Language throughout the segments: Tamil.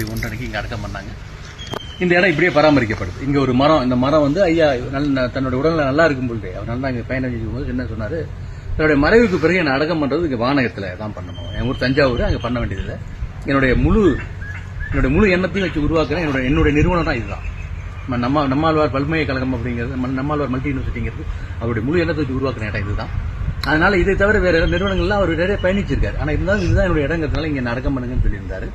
1:30 இங்க அடக்கம் பண்ணாங்க. இந்த இடம் இப்படியே பராமரிக்கப்படுது. இங்க ஒரு மரம், இந்த மரம் வந்து ஐயா தன்னோட உடல்ல நல்லா இருக்கும் பொழுது அவர் நல்லா இங்க பயணம் செய்யும் போது என்ன சொன்னாரு, என்னுடைய மறைவுக்கு பிறகு என்ன அடக்கம் பண்றது இங்க வானகத்துல தான் பண்ணணும். என் ஊர் தஞ்சாவூர், அங்க பண்ண வேண்டியதில்லை. என்னுடைய முழு எண்ணத்தையும் வச்சு உருவாக்குறேன். என்னுடைய நிறுவனம் தான் இதுதான். நம்மாழ்வார் பல்கலைக்கழகம் அப்படிங்கிறது, நம்மாழ்வார் மல்டி யூனிவர்சிட்டிங்கிறது அவருடைய முழு எண்ணத்தை வச்சு உருவாக்குற இடம் இதுதான். அதனால இதை தவிர வேற நிறுவனங்கள்லாம் அவர் நிறைய பயணிச்சிருக்காரு. ஆனா இருந்தாலும் இதுதான் என்னுடைய இடங்கிறதுனால இங்க அடக்கம் பண்ணுங்கன்னு சொல்லியிருந்தாரு.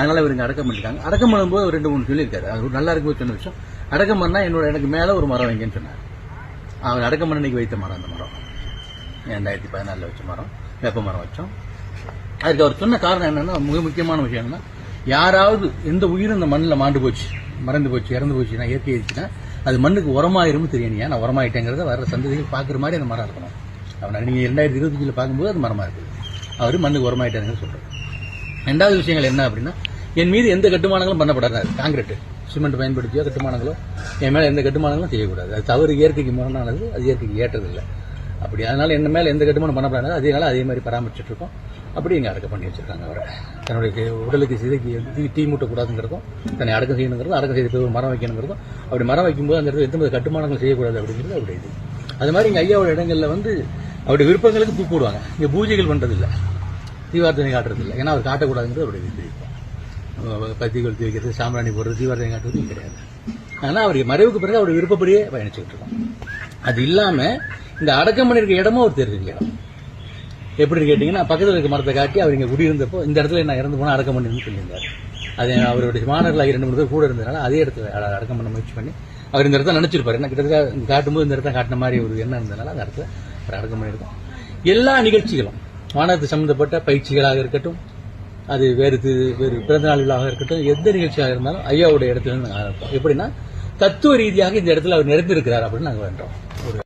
அதனால இவர் இங்க அடக்கம் பண்ணிருக்காங்க. அடக்கம் பண்ணும்போது ஒரு 2-3 சொல்லியிருக்காரு. அவர் நல்லா இருக்கும்போது சொன்ன விஷயம், அடக்கம் பண்ணா எனக்கு மேல ஒரு மரம் வைங்கன்னு சொன்னார். அவர் அடக்கம் பண்ணி வைத்த மரம் அந்த மரம் 2014 வச்ச மரம், வேப்ப மரம் வச்சோம். அதுக்கு அவர் சொன்ன காரணம் என்னன்னா, மிக முக்கியமான விஷயம் என்னன்னா, யாராவது எந்த உயிரும் இந்த மண்ணில் மாண்டு போச்சு, மறந்து போச்சு, இறந்து போச்சுன்னா, இயற்கை ஆயிடுச்சுன்னா அது மண்ணுக்கு உரமாயிரும் தெரியணியா. நான் உரமாயிட்டேங்கிறத வர சந்ததிகள் பாக்குற மாதிரி அந்த மரம் இருக்கணும். அவனை நீங்க 2025 பார்க்கும்போது அது மரமா இருக்குது. அவரு மண்ணுக்கு உரமாயிட்டாருன்னு சொல்றாரு. 2வது விஷயங்கள் என்ன அப்படின்னா, என் மீது எந்த கட்டுமானங்களும் பண்ணப்படாது. காங்கிரீட் சிமெண்ட் பயன்படுத்தியோ கட்டுமானங்களோ என் மேல எந்த கட்டுமானங்களும் செய்யக்கூடாது. அது தவறு, இயற்கைக்கு முரணானது, அது இயற்கைக்கு ஏற்றதில்லை. அப்படி அதனால என்ன மேல எந்த கட்டுமானம் பண்ணப்படாது. அதே மாதிரி பராமரிச்சுட்டு இருக்கோம். அப்படி இங்க அடக்கம் பண்ணி வச்சிருக்காங்க. அவரை தன்னுடைய உடலுக்கு சிதைக்கு தீ மூட்டக்கூடாதுங்கிறதும், தன்னை அடக்கம் செய்யணுங்கிறதும், அடக்கம் செய்த ஒரு மரம் வைக்கணுங்கிறதும், அப்படி மரம் வைக்கும்போது அந்த இடத்துல எந்த கட்டுமானங்கள் செய்யக்கூடாது அப்படிங்கிறது அவருடைய இது. அது மாதிரி இங்க ஐயாவோட இடங்கள்ல வந்து அவருடைய விருப்பங்களுக்கு பூ போடுவாங்க. இங்க பூஜைகள் பண்றது இல்லை, தீவார்த்தனை காட்டுறது இல்லை. ஏன்னா அவர் காட்டக்கூடாதுங்கிறது அவருடைய விருப்பம். பத்தி கொளுத்தி வைக்கிறது, சாம்பிராணி போடுறது, தீவார்த்தனை காட்டுறது கிடையாது. ஆனா அவருக்கு மறைவுக்கு பிறகு அவருடைய விருப்பப்படியே பயணிச்சுட்டு இருக்கோம். அது இல்லாம இந்த அடக்கம் பண்ணிருக்க இடமும் அவர் தெரிஞ்சுக்க இடம். எப்படின்னு கேட்டீங்கன்னா, பக்கத்தில் இருக்க மரத்தை காட்டி அவர் இங்க குடியிருந்தப்போ இந்த இடத்துல நான் இறந்து போனா அடக்கம் பண்ணிருன்னு சொல்லியிருந்தாரு. அது அவருடைய மாணவர்களாக 2-3 பேர் கூட இருந்ததுனால அதே இடத்துல அடக்கம் பண்ண முயற்சி பண்ணி அவர் இந்த இடத்துல நினைச்சிருப்பாரு. என்ன கிட்டத்தட்ட காட்டும்போது இந்த இடத்த காட்டின மாதிரி ஒரு எண்ணம் இருந்ததுனால அந்த இடத்துல அவர் அடக்கம் பண்ணியிருக்கோம். எல்லா நிகழ்ச்சிகளும் மாணவத்துக்கு சம்பந்தப்பட்ட பயிற்சிகளாக இருக்கட்டும், அது வேறு பிறந்தநாள் விழாவாக இருக்கட்டும், எந்த நிகழ்ச்சியாக இருந்தாலும் ஐயாவுடைய இடத்துல இருந்து நாங்கள் ஆரம்பிப்போம். எப்படின்னா, தத்துவ ரீதியாக இந்த இடத்துல அவர் நிறைந்திருக்கிறார் அப்படின்னு நாங்கள் வேண்டோம். ஒரு